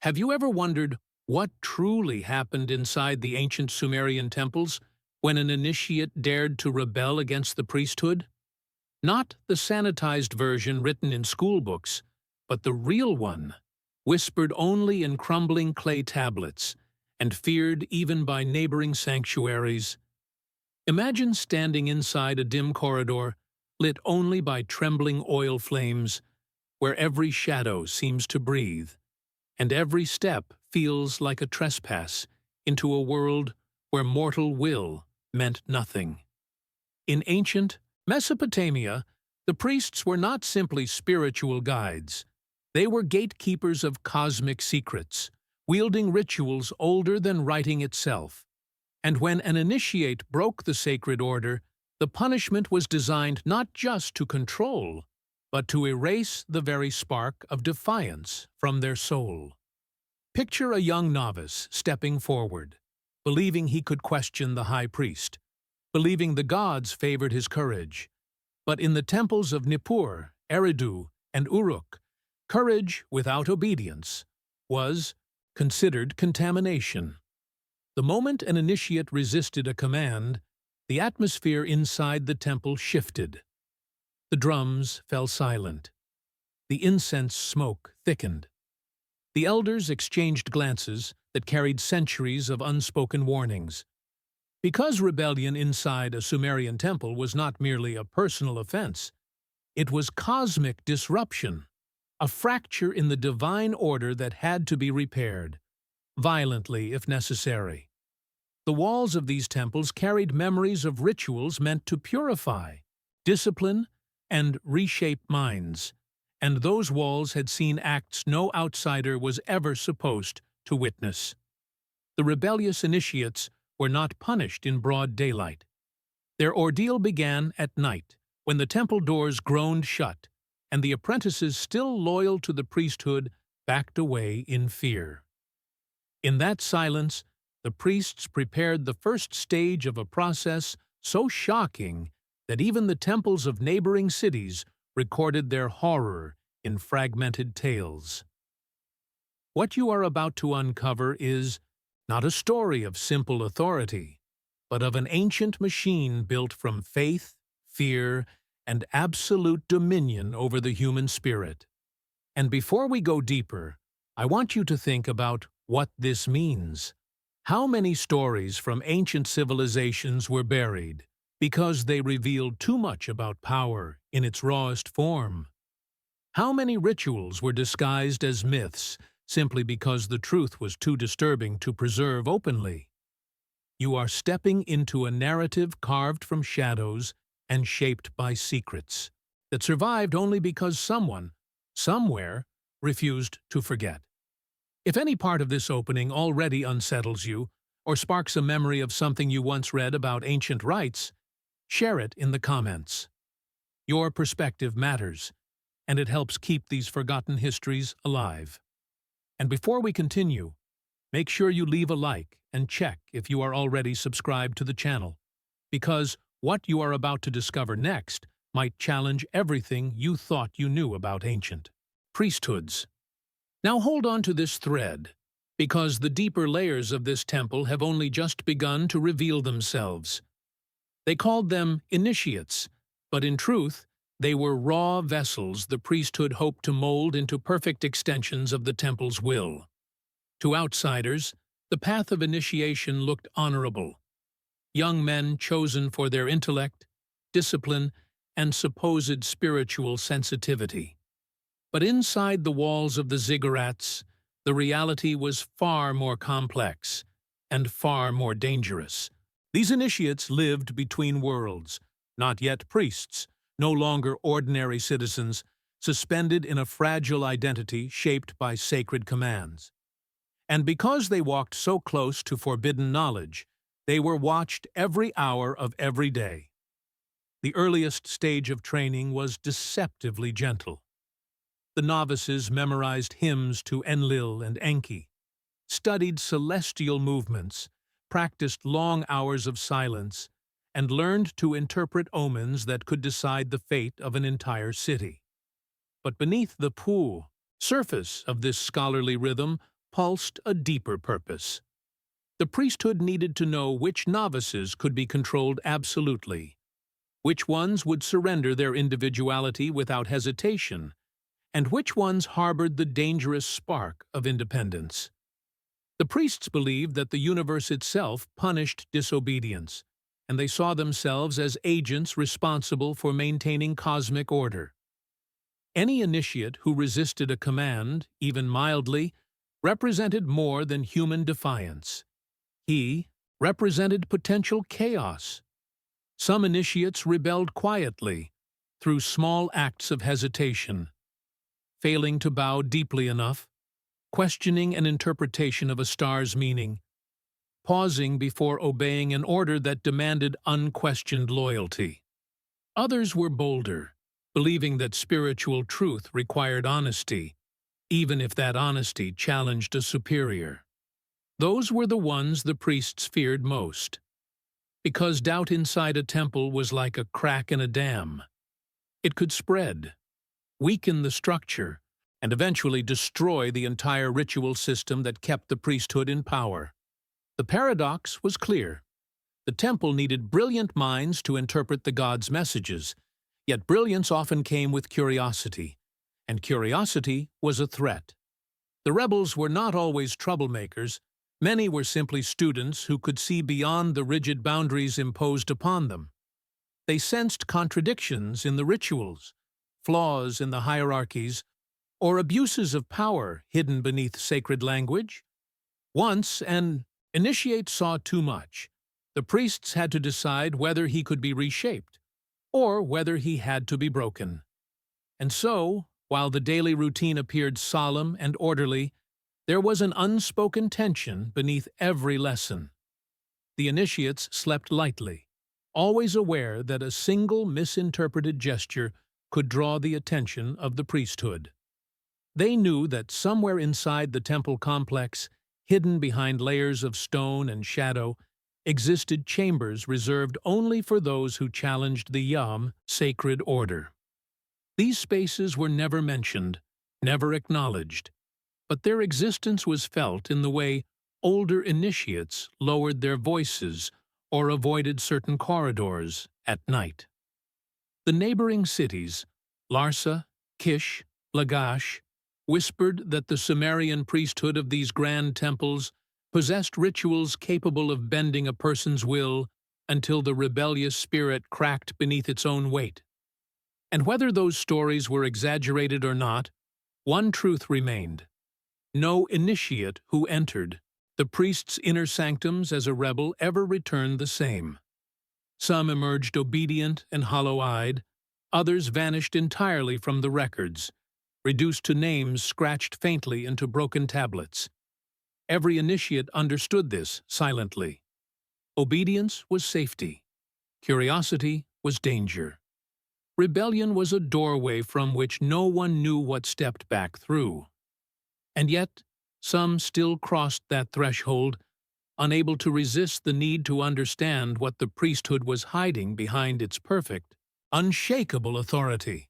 Have you ever wondered what truly happened inside the ancient Sumerian temples when an initiate dared to rebel against the priesthood? Not the sanitized version written in school books, but the real one, whispered only in crumbling clay tablets and feared even by neighboring sanctuaries. Imagine standing inside a dim corridor, lit only by trembling oil flames, where every shadow seems to breathe, and every step feels like a trespass into a world where mortal will meant nothing. In ancient Mesopotamia, the priests were not simply spiritual guides. They were gatekeepers of cosmic secrets, wielding rituals older than writing itself. And when an initiate broke the sacred order, the punishment was designed not just to control, but to erase the very spark of defiance from their soul. Picture a young novice stepping forward, believing he could question the high priest, believing the gods favored his courage. But in the temples of Nippur, Eridu, and Uruk, courage without obedience was considered contamination. The moment an initiate resisted a command, the atmosphere inside the temple shifted. The drums fell silent. The incense smoke thickened. The elders exchanged glances that carried centuries of unspoken warnings. Because rebellion inside a Sumerian temple was not merely a personal offense, it was cosmic disruption, a fracture in the divine order that had to be repaired, violently if necessary. The walls of these temples carried memories of rituals meant to purify, discipline, and reshape minds, and those walls had seen acts no outsider was ever supposed to witness. The rebellious initiates were not punished in broad daylight. Their ordeal began at night, when the temple doors groaned shut, and the apprentices still loyal to the priesthood backed away in fear. In that silence, the priests prepared the first stage of a process so shocking that even the temples of neighboring cities recorded their horror in fragmented tales. What you are about to uncover is not a story of simple authority, but of an ancient machine built from faith, fear, and absolute dominion over the human spirit. And before we go deeper, I want you to think about what this means. How many stories from ancient civilizations were buried because they revealed too much about power in its rawest form? How many rituals were disguised as myths simply because the truth was too disturbing to preserve openly? You are stepping into a narrative carved from shadows and shaped by secrets that survived only because someone, somewhere, refused to forget. If any part of this opening already unsettles you, or sparks a memory of something you once read about ancient rites, share it in the comments. Your perspective matters, and it helps keep these forgotten histories alive. And before we continue, make sure you leave a like and check if you are already subscribed to the channel, because what you are about to discover next might challenge everything you thought you knew about ancient priesthoods. Now hold on to this thread, because the deeper layers of this temple have only just begun to reveal themselves. They called them initiates, but in truth, they were raw vessels the priesthood hoped to mold into perfect extensions of the temple's will. To outsiders, the path of initiation looked honorable. Young men chosen for their intellect, discipline, and supposed spiritual sensitivity. But inside the walls of the ziggurats, the reality was far more complex and far more dangerous. These initiates lived between worlds, not yet priests, no longer ordinary citizens, suspended in a fragile identity shaped by sacred commands. And because they walked so close to forbidden knowledge, they were watched every hour of every day. The earliest stage of training was deceptively gentle. The novices memorized hymns to Enlil and Enki, studied celestial movements, practiced long hours of silence, and learned to interpret omens that could decide the fate of an entire city. But beneath the surface of this scholarly rhythm pulsed a deeper purpose. The priesthood needed to know which novices could be controlled absolutely, which ones would surrender their individuality without hesitation, and which ones harbored the dangerous spark of independence. The priests believed that the universe itself punished disobedience, and they saw themselves as agents responsible for maintaining cosmic order. Any initiate who resisted a command, even mildly, represented more than human defiance. He represented potential chaos. Some initiates rebelled quietly, through small acts of hesitation, failing to bow deeply enough, questioning an interpretation of a star's meaning, pausing before obeying an order that demanded unquestioned loyalty. Others were bolder, believing that spiritual truth required honesty, even if that honesty challenged a superior. Those were the ones the priests feared most, because doubt inside a temple was like a crack in a dam. It could spread, weaken the structure, and eventually destroy the entire ritual system that kept the priesthood in power. The paradox was clear. The temple needed brilliant minds to interpret the gods' messages, yet brilliance often came with curiosity, and curiosity was a threat. The rebels were not always troublemakers. Many were simply students who could see beyond the rigid boundaries imposed upon them. They sensed contradictions in the rituals, flaws in the hierarchies, or abuses of power hidden beneath sacred language. Once an initiate saw too much. The priests had to decide whether he could be reshaped, or whether he had to be broken. And so, while the daily routine appeared solemn and orderly, there was an unspoken tension beneath every lesson. The initiates slept lightly, always aware that a single misinterpreted gesture could draw the attention of the priesthood. They knew that somewhere inside the temple complex, hidden behind layers of stone and shadow, existed chambers reserved only for those who challenged the Yam, sacred order. These spaces were never mentioned, never acknowledged, but their existence was felt in the way older initiates lowered their voices or avoided certain corridors at night. The neighboring cities, Larsa, Kish, Lagash, whispered that the Sumerian priesthood of these grand temples possessed rituals capable of bending a person's will until the rebellious spirit cracked beneath its own weight. And whether those stories were exaggerated or not, one truth remained. No initiate who entered the priest's inner sanctums as a rebel ever returned the same. Some emerged obedient and hollow-eyed, others vanished entirely from the records, reduced to names scratched faintly into broken tablets. Every initiate understood this silently. Obedience was safety. Curiosity was danger. Rebellion was a doorway from which no one knew what stepped back through. And yet, some still crossed that threshold, unable to resist the need to understand what the priesthood was hiding behind its perfect, unshakable authority.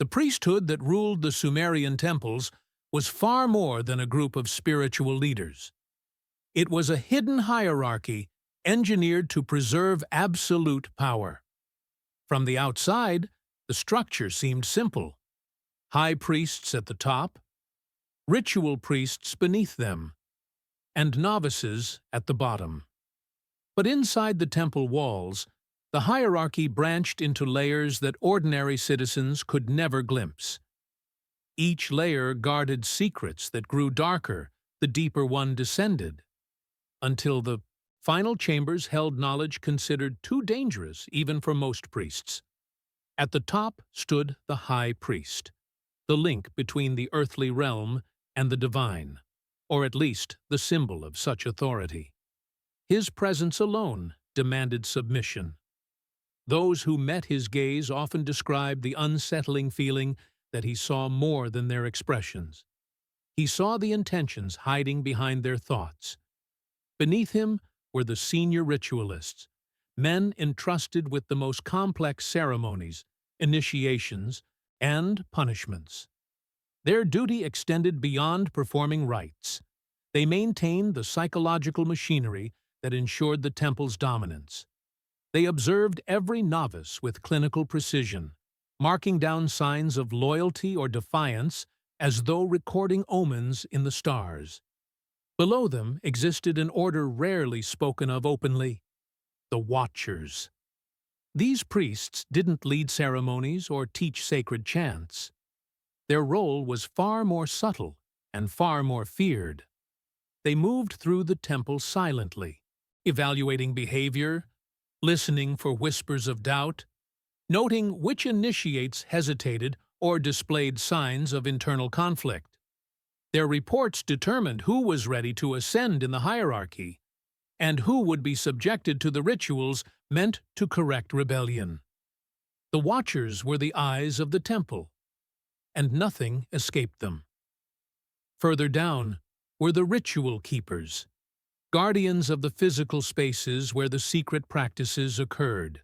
The priesthood that ruled the Sumerian temples was far more than a group of spiritual leaders. It was a hidden hierarchy engineered to preserve absolute power. From the outside, the structure seemed simple. High priests at the top, ritual priests beneath them, and novices at the bottom. But inside the temple walls, the hierarchy branched into layers that ordinary citizens could never glimpse. Each layer guarded secrets that grew darker the deeper one descended, until the final chambers held knowledge considered too dangerous even for most priests. At the top stood the high priest, the link between the earthly realm and the divine, or at least the symbol of such authority. His presence alone demanded submission. Those who met his gaze often described the unsettling feeling that he saw more than their expressions. He saw the intentions hiding behind their thoughts. Beneath him were the senior ritualists, men entrusted with the most complex ceremonies, initiations, and punishments. Their duty extended beyond performing rites. They maintained the psychological machinery that ensured the temple's dominance. They observed every novice with clinical precision, marking down signs of loyalty or defiance as though recording omens in the stars. Below them existed an order rarely spoken of openly: the Watchers. These priests didn't lead ceremonies or teach sacred chants. Their role was far more subtle and far more feared. They moved through the temple silently, evaluating behavior, listening for whispers of doubt, noting which initiates hesitated or displayed signs of internal conflict. Their reports determined who was ready to ascend in the hierarchy and who would be subjected to the rituals meant to correct rebellion. The Watchers were the eyes of the temple, and nothing escaped them. Further down were the ritual keepers, guardians of the physical spaces where the secret practices occurred.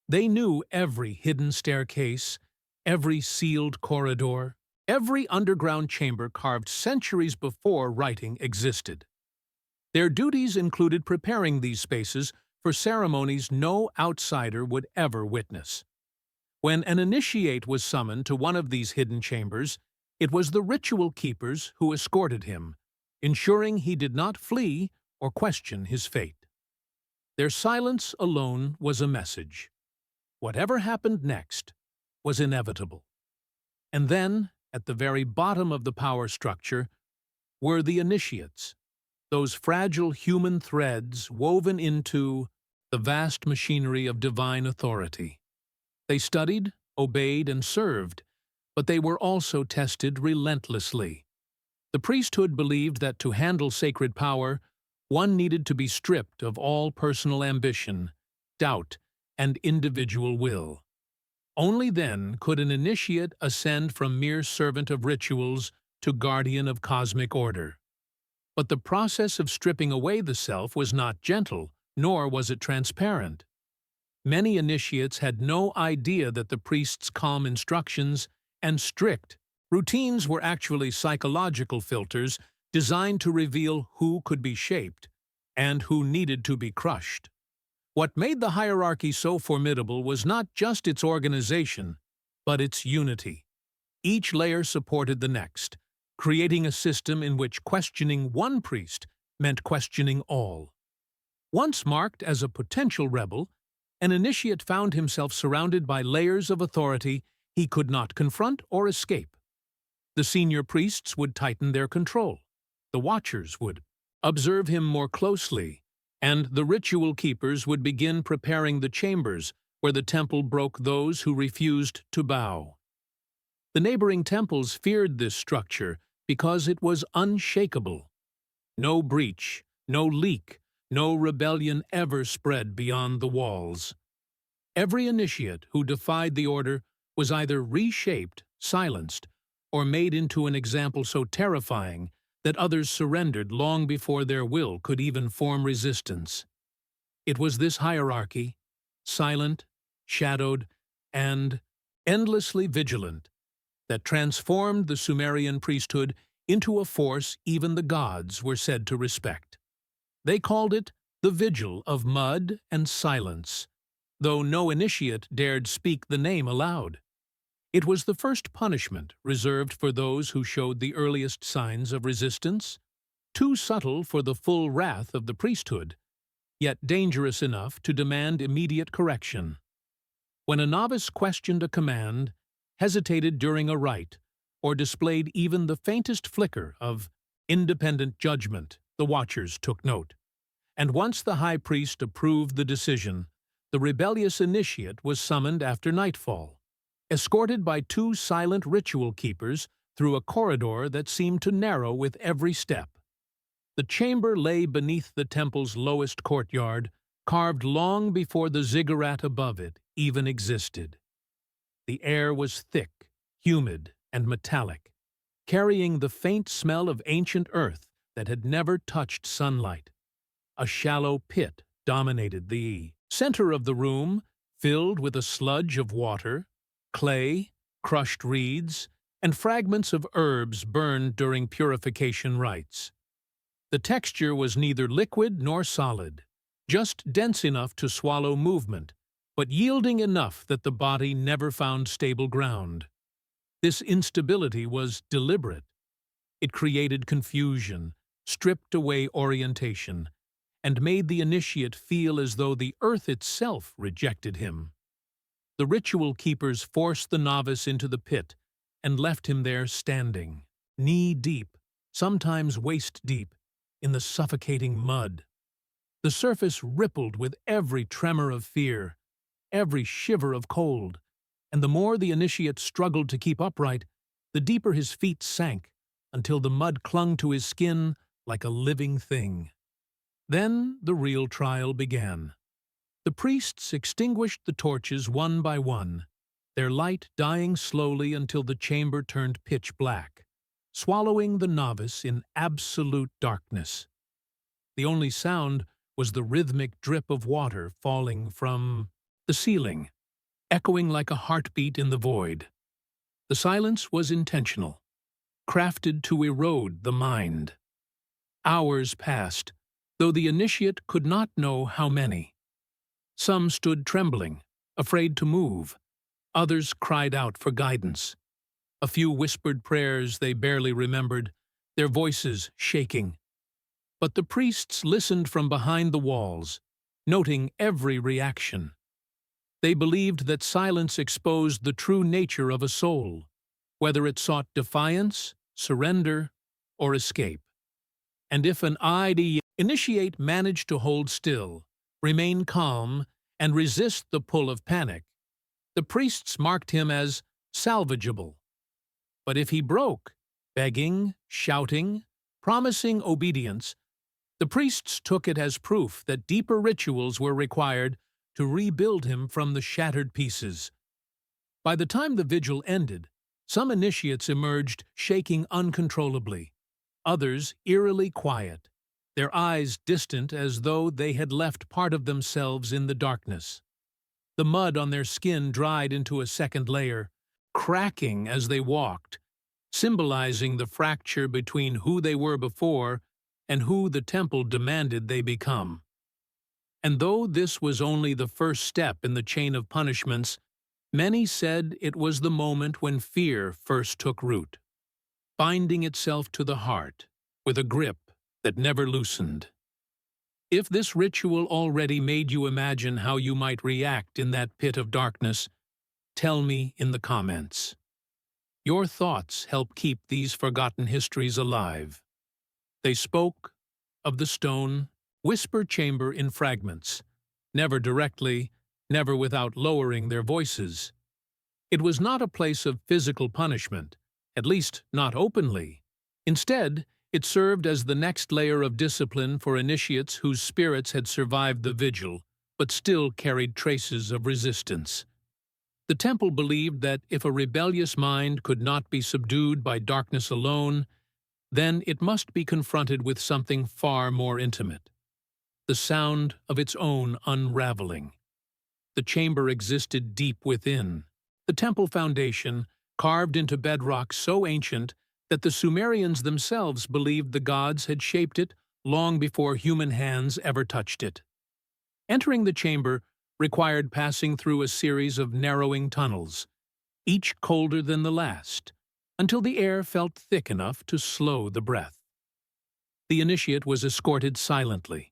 They knew every hidden staircase, every sealed corridor, every underground chamber carved centuries before writing existed. Their duties included preparing these spaces for ceremonies no outsider would ever witness. When an initiate was summoned to one of these hidden chambers, it was the ritual keepers who escorted him, ensuring he did not flee or question his fate. Their silence alone was a message. Whatever happened next was inevitable. And then, at the very bottom of the power structure, were the initiates, those fragile human threads woven into the vast machinery of divine authority. They studied, obeyed, and served, but they were also tested relentlessly. The priesthood believed that to handle sacred power, one needed to be stripped of all personal ambition, doubt, and individual will. Only then could an initiate ascend from mere servant of rituals to guardian of cosmic order. But the process of stripping away the self was not gentle, nor was it transparent. Many initiates had no idea that the priest's calm instructions and strict routines were actually psychological filters designed to reveal who could be shaped and who needed to be crushed. What made the hierarchy so formidable was not just its organization, but its unity. Each layer supported the next, creating a system in which questioning one priest meant questioning all. Once marked as a potential rebel, an initiate found himself surrounded by layers of authority he could not confront or escape. The senior priests would tighten their control. The Watchers would observe him more closely, and the ritual keepers would begin preparing the chambers where the temple broke those who refused to bow. The neighboring temples feared this structure because it was unshakable. No breach, no leak, no rebellion ever spread beyond the walls. Every initiate who defied the order was either reshaped, silenced, or made into an example so terrifying that others surrendered long before their will could even form resistance. It was this hierarchy, silent, shadowed, and endlessly vigilant, that transformed the Sumerian priesthood into a force even the gods were said to respect. They called it the Vigil of Mud and Silence, though no initiate dared speak the name aloud. It was the first punishment reserved for those who showed the earliest signs of resistance, too subtle for the full wrath of the priesthood, yet dangerous enough to demand immediate correction. When a novice questioned a command, hesitated during a rite, or displayed even the faintest flicker of independent judgment, the Watchers took note. And once the high priest approved the decision, the rebellious initiate was summoned after nightfall, escorted by two silent ritual keepers through a corridor that seemed to narrow with every step. The chamber lay beneath the temple's lowest courtyard, carved long before the ziggurat above it even existed. The air was thick, humid, and metallic, carrying the faint smell of ancient earth that had never touched sunlight. A shallow pit dominated the center of the room, filled with a sludge of water, clay, crushed reeds, and fragments of herbs burned during purification rites. The texture was neither liquid nor solid, just dense enough to swallow movement, but yielding enough that the body never found stable ground. This instability was deliberate. It created confusion, stripped away orientation, and made the initiate feel as though the earth itself rejected him. The ritual keepers forced the novice into the pit and left him there standing, knee-deep, sometimes waist-deep, in the suffocating mud. The surface rippled with every tremor of fear, every shiver of cold, and the more the initiate struggled to keep upright, the deeper his feet sank, until the mud clung to his skin like a living thing. Then the real trial began. The priests extinguished the torches one by one, their light dying slowly until the chamber turned pitch black, swallowing the novice in absolute darkness. The only sound was the rhythmic drip of water falling from the ceiling, echoing like a heartbeat in the void. The silence was intentional, crafted to erode the mind. Hours passed, though the initiate could not know how many. Some stood trembling, afraid to move. Others cried out for guidance. A few whispered prayers they barely remembered, their voices shaking. But the priests listened from behind the walls, noting every reaction. They believed that silence exposed the true nature of a soul, whether it sought defiance, surrender, or escape. And if an initiate managed to hold still, remain calm, and resist the pull of panic, the priests marked him as salvageable. But if he broke, begging, shouting, promising obedience, the priests took it as proof that deeper rituals were required to rebuild him from the shattered pieces. By the time the vigil ended, some initiates emerged shaking uncontrollably, others eerily quiet, their eyes distant as though they had left part of themselves in the darkness. The mud on their skin dried into a second layer, cracking as they walked, symbolizing the fracture between who they were before and who the temple demanded they become. And though this was only the first step in the chain of punishments, many said it was the moment when fear first took root, binding itself to the heart with a grip that never loosened. If this ritual already made you imagine how you might react in that pit of darkness, tell me in the comments. Your thoughts help keep these forgotten histories alive. They spoke of the stone, whisper chamber in fragments, never directly, never without lowering their voices. It was not a place of physical punishment, at least not openly. Instead, it served as the next layer of discipline for initiates whose spirits had survived the vigil, but still carried traces of resistance. The temple believed that if a rebellious mind could not be subdued by darkness alone, then it must be confronted with something far more intimate, the sound of its own unraveling. The chamber existed deep within, the temple foundation, carved into bedrock so ancient that the Sumerians themselves believed the gods had shaped it long before human hands ever touched it. Entering the chamber required passing through a series of narrowing tunnels, each colder than the last, until the air felt thick enough to slow the breath. The initiate was escorted silently,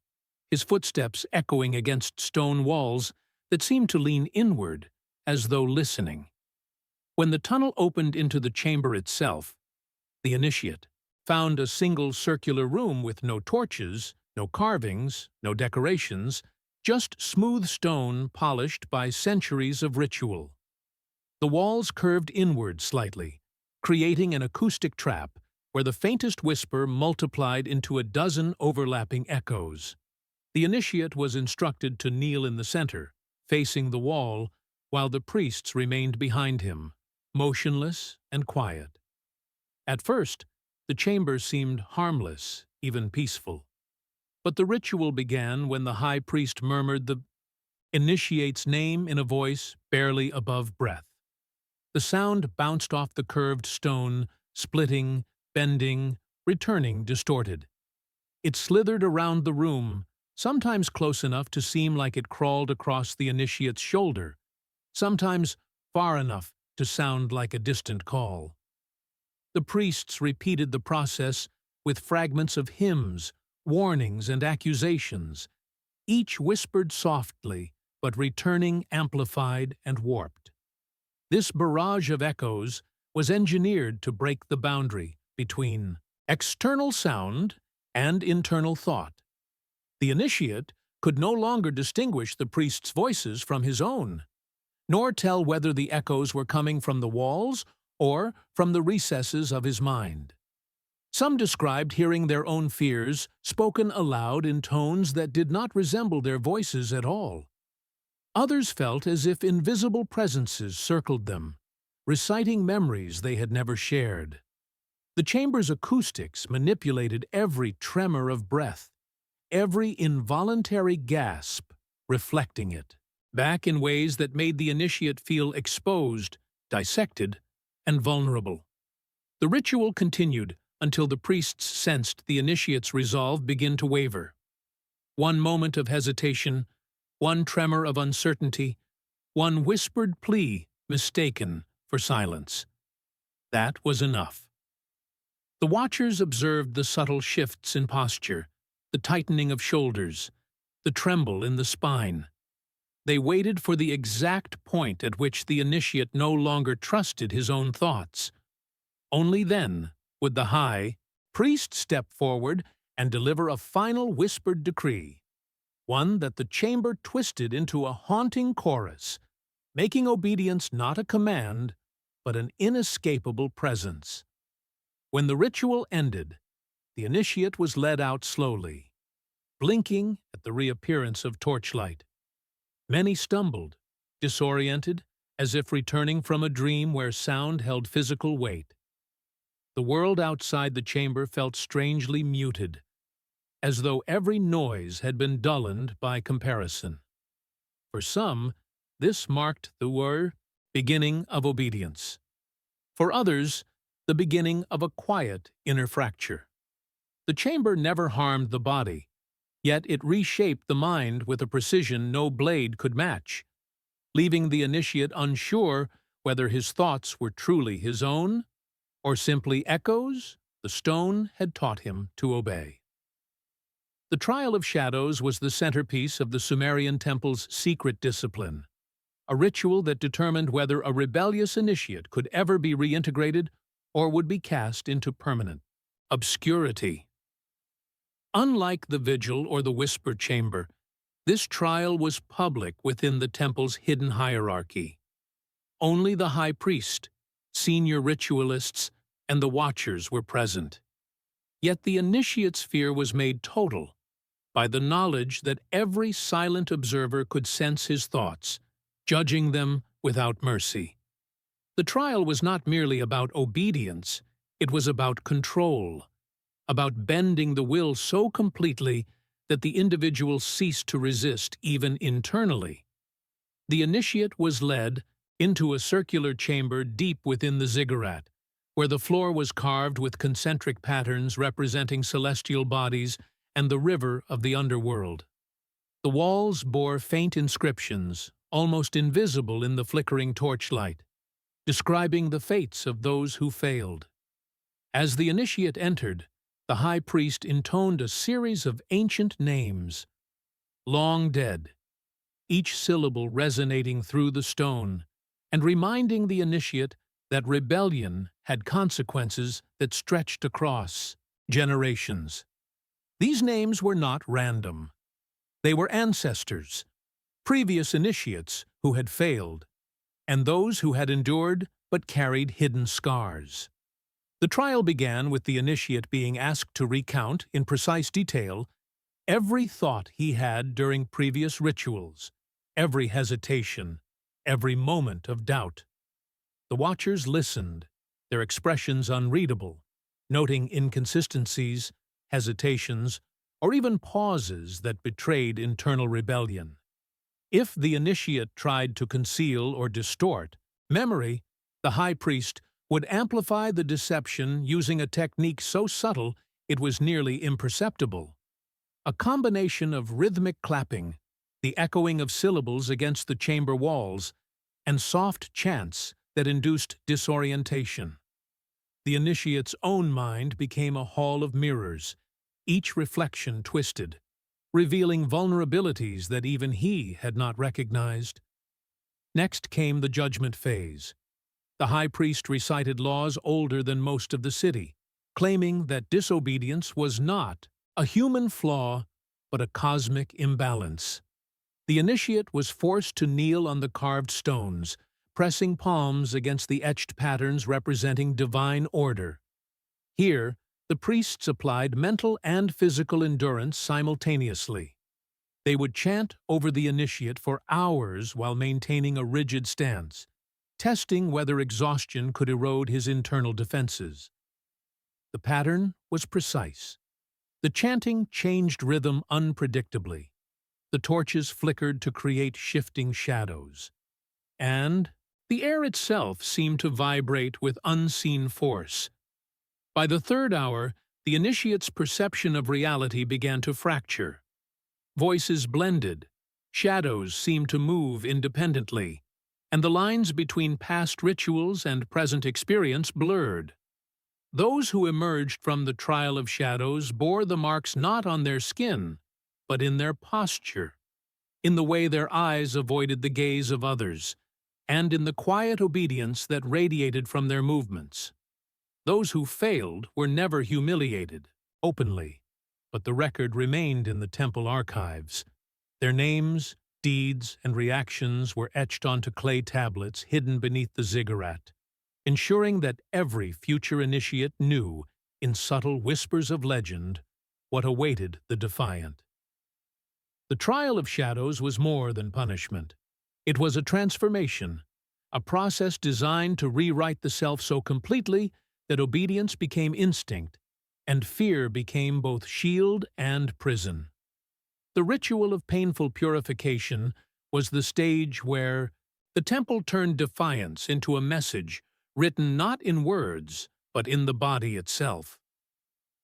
his footsteps echoing against stone walls that seemed to lean inward, as though listening. When the tunnel opened into the chamber itself, the initiate found a single circular room with no torches, no carvings, no decorations, just smooth stone polished by centuries of ritual. The walls curved inward slightly, creating an acoustic trap where the faintest whisper multiplied into a dozen overlapping echoes. The initiate was instructed to kneel in the center, facing the wall, while the priests remained behind him, motionless and quiet. At first, the chamber seemed harmless, even peaceful. But the ritual began when the high priest murmured the initiate's name in a voice barely above breath. The sound bounced off the curved stone, splitting, bending, returning distorted. It slithered around the room, sometimes close enough to seem like it crawled across the initiate's shoulder, sometimes far enough to sound like a distant call. The priests repeated the process with fragments of hymns, warnings, and accusations, each whispered softly, but returning amplified and warped. This barrage of echoes was engineered to break the boundary between external sound and internal thought. The initiate could no longer distinguish the priest's voices from his own, nor tell whether the echoes were coming from the walls or from the recesses of his mind. Some described hearing their own fears spoken aloud in tones that did not resemble their voices at all. Others felt as if invisible presences circled them, reciting memories they had never shared. The chamber's acoustics manipulated every tremor of breath, every involuntary gasp, reflecting it back in ways that made the initiate feel exposed, dissected, and vulnerable. The ritual continued until the priests sensed the initiate's resolve begin to waver. One moment of hesitation, one tremor of uncertainty, one whispered plea mistaken for silence. That was enough. The watchers observed the subtle shifts in posture, the tightening of shoulders, the tremble in the spine. They waited for the exact point at which the initiate no longer trusted his own thoughts. Only then would the high priest step forward and deliver a final whispered decree, one that the chamber twisted into a haunting chorus, making obedience not a command, but an inescapable presence. When the ritual ended, the initiate was led out slowly, blinking at the reappearance of torchlight. Many stumbled, disoriented, as if returning from a dream where sound held physical weight. The world outside the chamber felt strangely muted, as though every noise had been dulled by comparison. For some, this marked the beginning of obedience. For others, the beginning of a quiet inner fracture. The chamber never harmed the body, yet it reshaped the mind with a precision no blade could match, leaving the initiate unsure whether his thoughts were truly his own or simply echoes the stone had taught him to obey. The trial of shadows was the centerpiece of the Sumerian temple's secret discipline, a ritual that determined whether a rebellious initiate could ever be reintegrated or would be cast into permanent obscurity. Unlike the vigil or the whisper chamber, this trial was public within the temple's hidden hierarchy. Only the high priest, senior ritualists, and the watchers were present. Yet the initiate's fear was made total by the knowledge that every silent observer could sense his thoughts, judging them without mercy. The trial was not merely about obedience, it was about control, about bending the will so completely that the individual ceased to resist even internally. The initiate was led into a circular chamber deep within the ziggurat, where the floor was carved with concentric patterns representing celestial bodies and the river of the underworld. The walls bore faint inscriptions, almost invisible in the flickering torchlight, describing the fates of those who failed. As the initiate entered, the high priest intoned a series of ancient names, long dead, each syllable resonating through the stone and reminding the initiate that rebellion had consequences that stretched across generations. These names were not random. They were ancestors, previous initiates who had failed, and those who had endured but carried hidden scars. The trial began with the initiate being asked to recount, in precise detail, every thought he had during previous rituals, every hesitation, every moment of doubt. The watchers listened, their expressions unreadable, noting inconsistencies, hesitations, or even pauses that betrayed internal rebellion. If the initiate tried to conceal or distort memory, the high priest would amplify the deception using a technique so subtle it was nearly imperceptible. A combination of rhythmic clapping, the echoing of syllables against the chamber walls, and soft chants that induced disorientation. The initiate's own mind became a hall of mirrors, each reflection twisted, revealing vulnerabilities that even he had not recognized. Next came the judgment phase. The high priest recited laws older than most of the city, claiming that disobedience was not a human flaw, but a cosmic imbalance. The initiate was forced to kneel on the carved stones, pressing palms against the etched patterns representing divine order. Here, the priests applied mental and physical endurance simultaneously. They would chant over the initiate for hours while maintaining a rigid stance, testing whether exhaustion could erode his internal defenses. The pattern was precise. The chanting changed rhythm unpredictably. The torches flickered to create shifting shadows. And the air itself seemed to vibrate with unseen force. By the third hour, the initiate's perception of reality began to fracture. Voices blended, shadows seemed to move independently, and the lines between past rituals and present experience blurred. Those who emerged from the trial of shadows bore the marks not on their skin, but in their posture, in the way their eyes avoided the gaze of others, and in the quiet obedience that radiated from their movements. Those who failed were never humiliated, openly, but the record remained in the temple archives. Their names, deeds, and reactions were etched onto clay tablets hidden beneath the ziggurat, ensuring that every future initiate knew, in subtle whispers of legend, what awaited the defiant. The trial of shadows was more than punishment. It was a transformation, a process designed to rewrite the self so completely that obedience became instinct, and fear became both shield and prison. The ritual of painful purification was the stage where the temple turned defiance into a message written not in words, but in the body itself.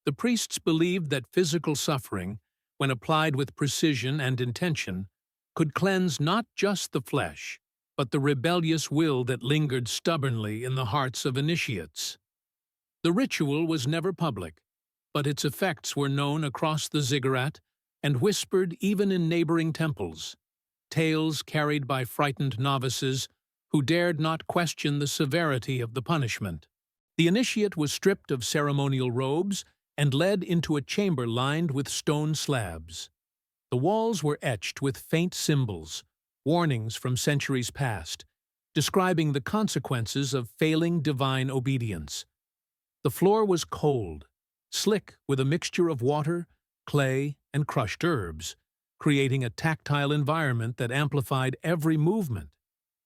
The priests believed that physical suffering, when applied with precision and intention, could cleanse not just the flesh, but the rebellious will that lingered stubbornly in the hearts of initiates. The ritual was never public, but its effects were known across the ziggurat and whispered even in neighboring temples, tales carried by frightened novices who dared not question the severity of the punishment. The initiate was stripped of ceremonial robes and led into a chamber lined with stone slabs. The walls were etched with faint symbols, warnings from centuries past, describing the consequences of failing divine obedience. The floor was cold, slick with a mixture of water, clay, and crushed herbs, creating a tactile environment that amplified every movement,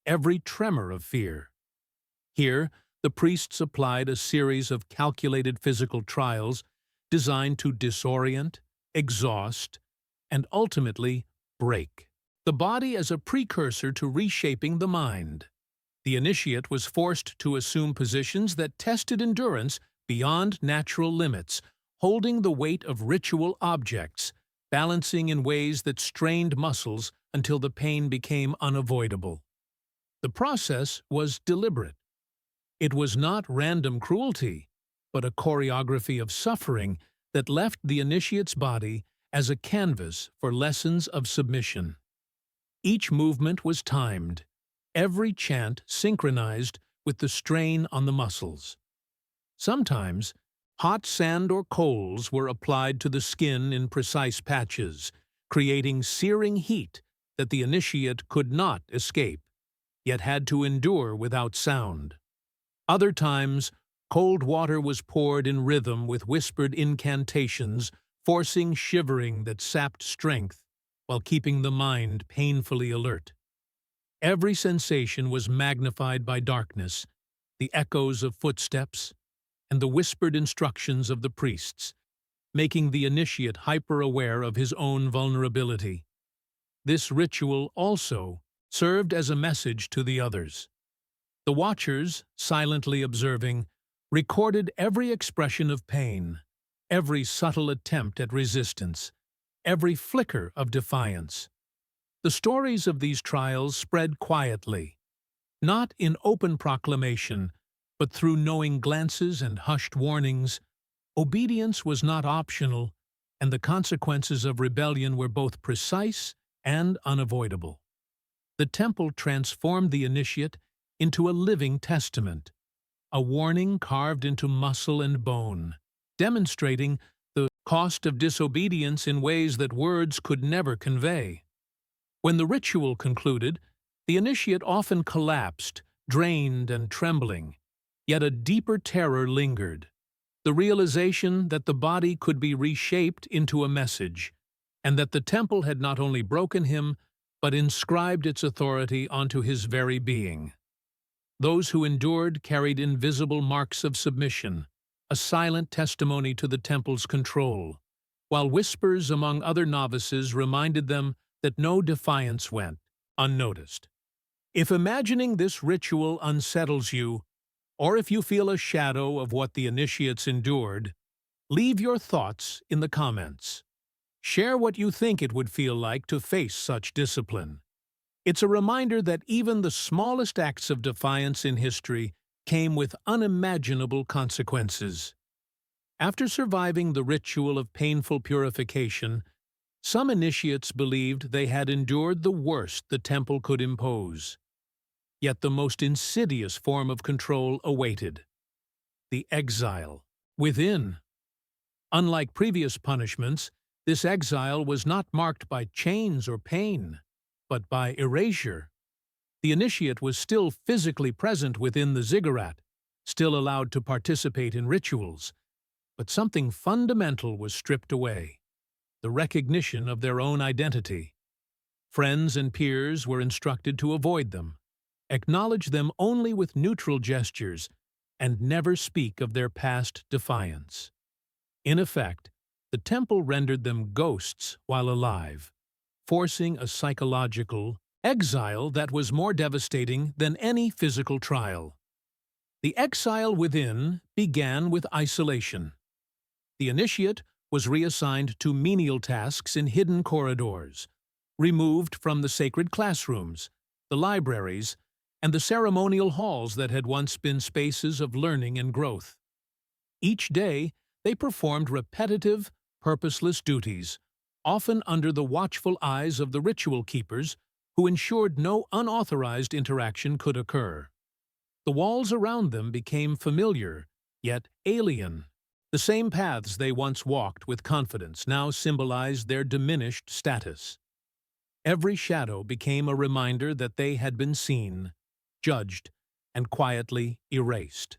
every tremor of fear. Here, the priests applied a series of calculated physical trials designed to disorient, exhaust, and ultimately break the body as a precursor to reshaping the mind. The initiate was forced to assume positions that tested endurance beyond natural limits, holding the weight of ritual objects, balancing in ways that strained muscles until the pain became unavoidable. The process was deliberate. It was not random cruelty, but a choreography of suffering that left the initiate's body as a canvas for lessons of submission. Each movement was timed, every chant synchronized with the strain on the muscles. Sometimes, hot sand or coals were applied to the skin in precise patches, creating searing heat that the initiate could not escape, yet had to endure without sound. Other times, cold water was poured in rhythm with whispered incantations, forcing shivering that sapped strength while keeping the mind painfully alert. Every sensation was magnified by darkness, the echoes of footsteps, and the whispered instructions of the priests, making the initiate hyper-aware of his own vulnerability. This ritual also served as a message to the others. The watchers, silently observing, recorded every expression of pain, every subtle attempt at resistance, every flicker of defiance. The stories of these trials spread quietly, not in open proclamation, but through knowing glances and hushed warnings. Obedience was not optional, and the consequences of rebellion were both precise and unavoidable. The temple transformed the initiate into a living testament, a warning carved into muscle and bone, demonstrating the cost of disobedience in ways that words could never convey. When the ritual concluded, the initiate often collapsed, drained and trembling, yet a deeper terror lingered, the realization that the body could be reshaped into a message, and that the temple had not only broken him, but inscribed its authority onto his very being. Those who endured carried invisible marks of submission, a silent testimony to the temple's control, while whispers among other novices reminded them that no defiance went unnoticed. If imagining this ritual unsettles you, or if you feel a shadow of what the initiates endured, leave your thoughts in the comments. Share what you think it would feel like to face such discipline. It's a reminder that even the smallest acts of defiance in history came with unimaginable consequences. After surviving the ritual of painful purification, some initiates believed they had endured the worst the temple could impose. Yet the most insidious form of control awaited: the exile within. Unlike previous punishments, this exile was not marked by chains or pain, but by erasure. The initiate was still physically present within the ziggurat, still allowed to participate in rituals, but something fundamental was stripped away: the recognition of their own identity. Friends and peers were instructed to avoid them, acknowledge them only with neutral gestures, and never speak of their past defiance. In effect, the temple rendered them ghosts while alive, forcing a psychological exile that was more devastating than any physical trial. The exile within began with isolation. The initiate was reassigned to menial tasks in hidden corridors, removed from the sacred classrooms, the libraries, and the ceremonial halls that had once been spaces of learning and growth. Each day, they performed repetitive, purposeless duties, often under the watchful eyes of the ritual keepers who ensured no unauthorized interaction could occur. The walls around them became familiar, yet alien. The same paths they once walked with confidence now symbolized their diminished status. Every shadow became a reminder that they had been seen, judged, and quietly erased.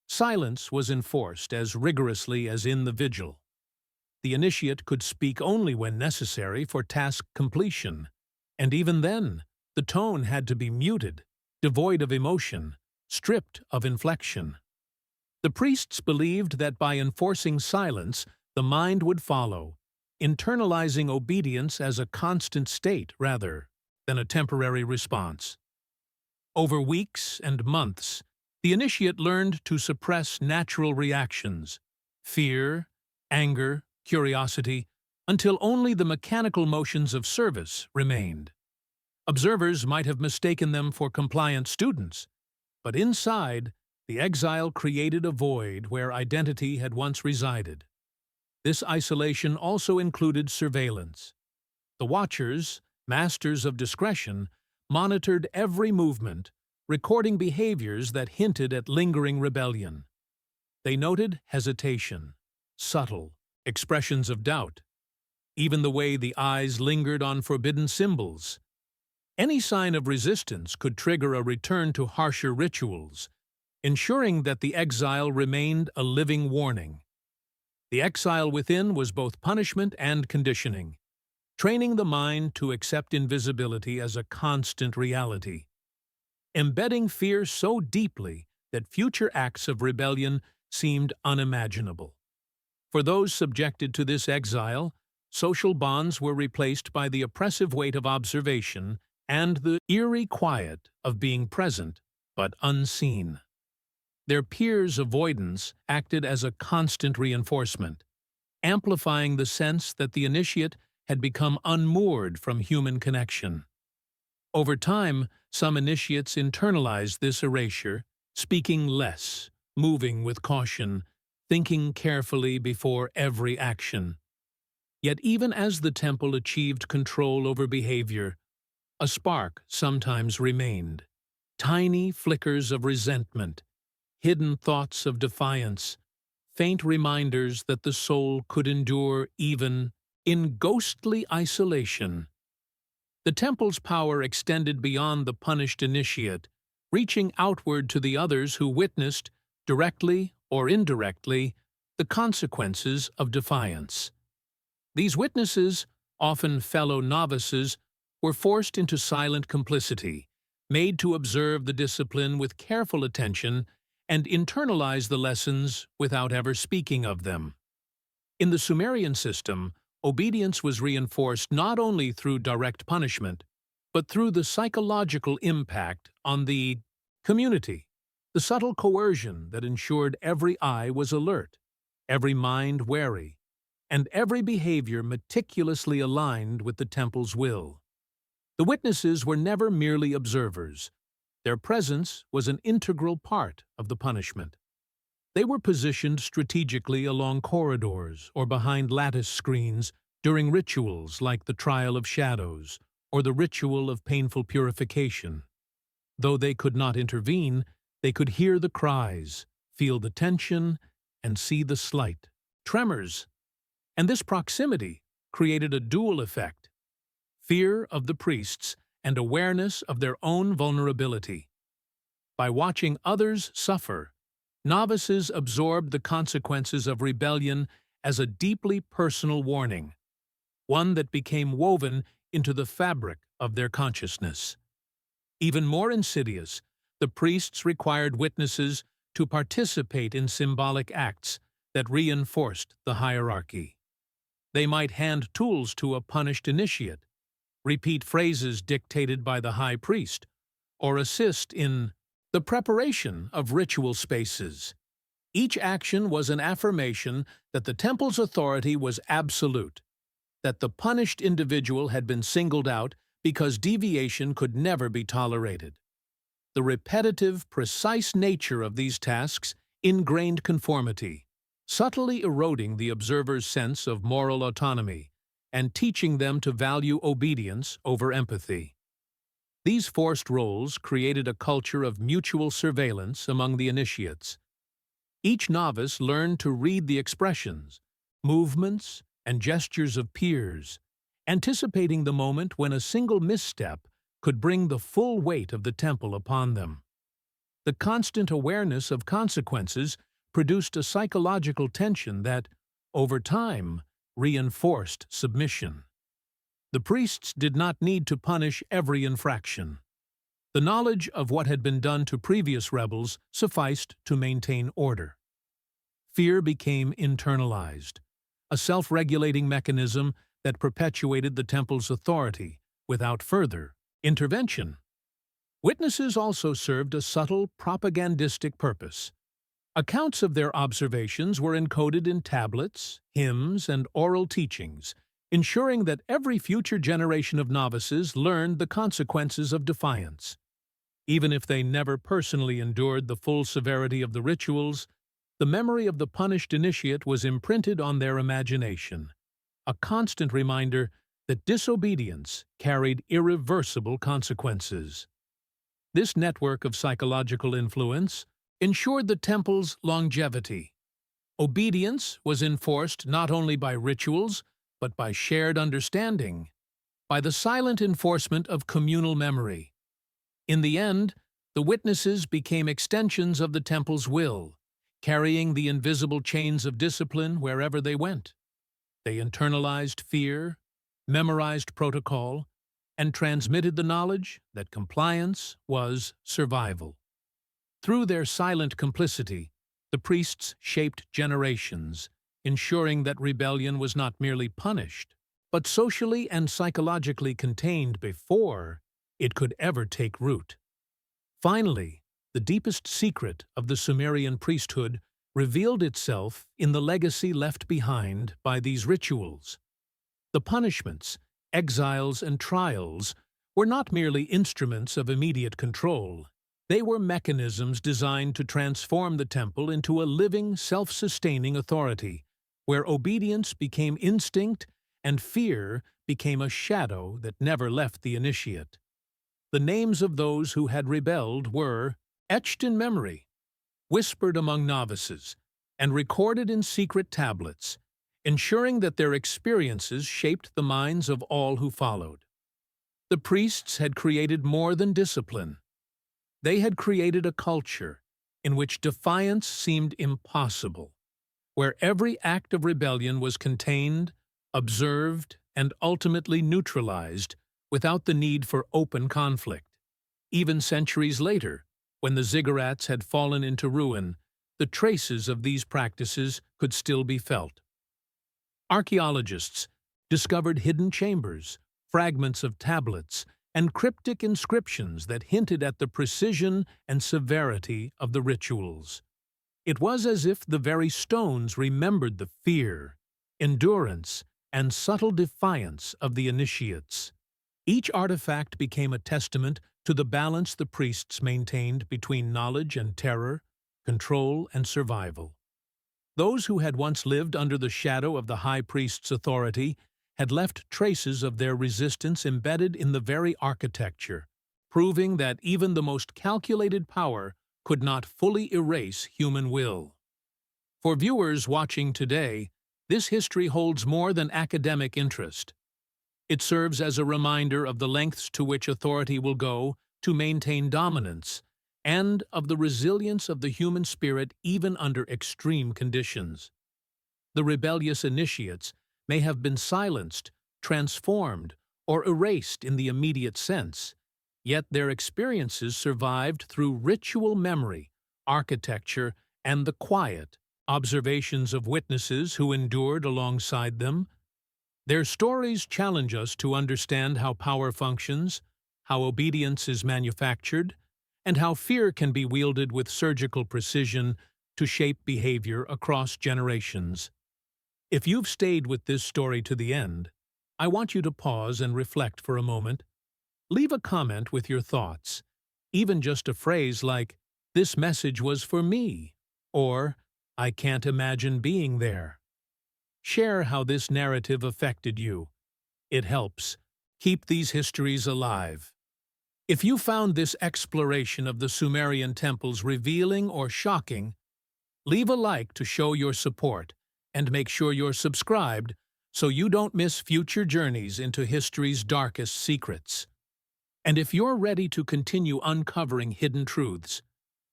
Silence was enforced as rigorously as in the vigil. The initiate could speak only when necessary for task completion, and even then, the tone had to be muted, devoid of emotion, stripped of inflection. The priests believed that by enforcing silence, the mind would follow, internalizing obedience as a constant state rather than a temporary response. Over weeks and months, the initiate learned to suppress natural reactions: fear, anger, curiosity, until only the mechanical motions of service remained. Observers might have mistaken them for compliant students, but inside, the exile created a void where identity had once resided. This isolation also included surveillance. The watchers, masters of discretion, monitored every movement, recording behaviors that hinted at lingering rebellion. They noted hesitation, subtle expressions of doubt, even the way the eyes lingered on forbidden symbols. Any sign of resistance could trigger a return to harsher rituals, ensuring that the exile remained a living warning. The exile within was both punishment and conditioning, training the mind to accept invisibility as a constant reality, embedding fear so deeply that future acts of rebellion seemed unimaginable. For those subjected to this exile, social bonds were replaced by the oppressive weight of observation and the eerie quiet of being present but unseen. Their peers' avoidance acted as a constant reinforcement, amplifying the sense that the initiate had become unmoored from human connection. Over time, some initiates internalized this erasure, speaking less, moving with caution, thinking carefully before every action. Yet even as the temple achieved control over behavior, a spark sometimes remained. Tiny flickers of resentment, hidden thoughts of defiance, faint reminders that the soul could endure even in ghostly isolation. The temple's power extended beyond the punished initiate, reaching outward to the others who witnessed, directly or indirectly, the consequences of defiance. These witnesses, often fellow novices, were forced into silent complicity, made to observe the discipline with careful attention and internalize the lessons without ever speaking of them. In the Sumerian system, obedience was reinforced not only through direct punishment, but through the psychological impact on the community, the subtle coercion that ensured every eye was alert, every mind wary, and every behavior meticulously aligned with the temple's will. The witnesses were never merely observers. Their presence was an integral part of the punishment. They were positioned strategically along corridors or behind lattice screens during rituals like the Trial of Shadows or the Ritual of Painful Purification. Though they could not intervene, they could hear the cries, feel the tension, and see the slight tremors. And this proximity created a dual effect: fear of the priests and awareness of their own vulnerability. By watching others suffer, novices absorbed the consequences of rebellion as a deeply personal warning, one that became woven into the fabric of their consciousness. Even more insidious, the priests required witnesses to participate in symbolic acts that reinforced the hierarchy. They might hand tools to a punished initiate, repeat phrases dictated by the high priest, or assist in the preparation of ritual spaces. Each action was an affirmation that the temple's authority was absolute, that the punished individual had been singled out because deviation could never be tolerated. The repetitive, precise nature of these tasks ingrained conformity, subtly eroding the observer's sense of moral autonomy and teaching them to value obedience over empathy. These forced roles created a culture of mutual surveillance among the initiates. Each novice learned to read the expressions, movements, and gestures of peers, anticipating the moment when a single misstep could bring the full weight of the temple upon them. The constant awareness of consequences produced a psychological tension that, over time, reinforced submission. The priests did not need to punish every infraction. The knowledge of what had been done to previous rebels sufficed to maintain order. Fear became internalized, a self-regulating mechanism that perpetuated the temple's authority without further intervention. Witnesses also served a subtle propagandistic purpose. Accounts of their observations were encoded in tablets, hymns, and oral teachings, ensuring that every future generation of novices learned the consequences of defiance. Even if they never personally endured the full severity of the rituals, the memory of the punished initiate was imprinted on their imagination, a constant reminder that disobedience carried irreversible consequences. This network of psychological influence ensured the temple's longevity. Obedience was enforced not only by rituals, but by shared understanding, by the silent enforcement of communal memory. In the end, the witnesses became extensions of the temple's will, carrying the invisible chains of discipline wherever they went. They internalized fear, memorized protocol, and transmitted the knowledge that compliance was survival. Through their silent complicity, the priests shaped generations, ensuring that rebellion was not merely punished, but socially and psychologically contained before it could ever take root. Finally, the deepest secret of the Sumerian priesthood revealed itself in the legacy left behind by these rituals. The punishments, exiles, and trials were not merely instruments of immediate control. They were mechanisms designed to transform the temple into a living, self-sustaining authority, where obedience became instinct and fear became a shadow that never left the initiate. The names of those who had rebelled were etched in memory, whispered among novices, and recorded in secret tablets, ensuring that their experiences shaped the minds of all who followed. The priests had created more than discipline. They had created a culture in which defiance seemed impossible, where every act of rebellion was contained, observed, and ultimately neutralized without the need for open conflict. Even centuries later, when the ziggurats had fallen into ruin, the traces of these practices could still be felt. Archaeologists discovered hidden chambers, fragments of tablets, and cryptic inscriptions that hinted at the precision and severity of the rituals. It was as if the very stones remembered the fear, endurance, and subtle defiance of the initiates. Each artifact became a testament to the balance the priests maintained between knowledge and terror, control and survival. Those who had once lived under the shadow of the high priest's authority had left traces of their resistance embedded in the very architecture, proving that even the most calculated power could not fully erase human will. For viewers watching today, this history holds more than academic interest. It serves as a reminder of the lengths to which authority will go to maintain dominance, and of the resilience of the human spirit even under extreme conditions. The rebellious initiates may have been silenced, transformed, or erased in the immediate sense, yet their experiences survived through ritual memory, architecture, and the quiet observations of witnesses who endured alongside them. Their stories challenge us to understand how power functions, how obedience is manufactured, and how fear can be wielded with surgical precision to shape behavior across generations. If you've stayed with this story to the end, I want you to pause and reflect for a moment. Leave a comment with your thoughts, even just a phrase like, "This message was for me," or "I can't imagine being there." Share how this narrative affected you. It helps keep these histories alive. If you found this exploration of the Sumerian temples revealing or shocking, leave a like to show your support, and make sure you're subscribed so you don't miss future journeys into history's darkest secrets. And if you're ready to continue uncovering hidden truths,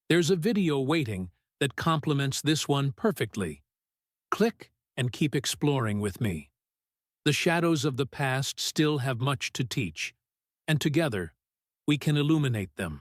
there's a video waiting that complements this one perfectly. Click and keep exploring with me. The shadows of the past still have much to teach, and together, we can illuminate them.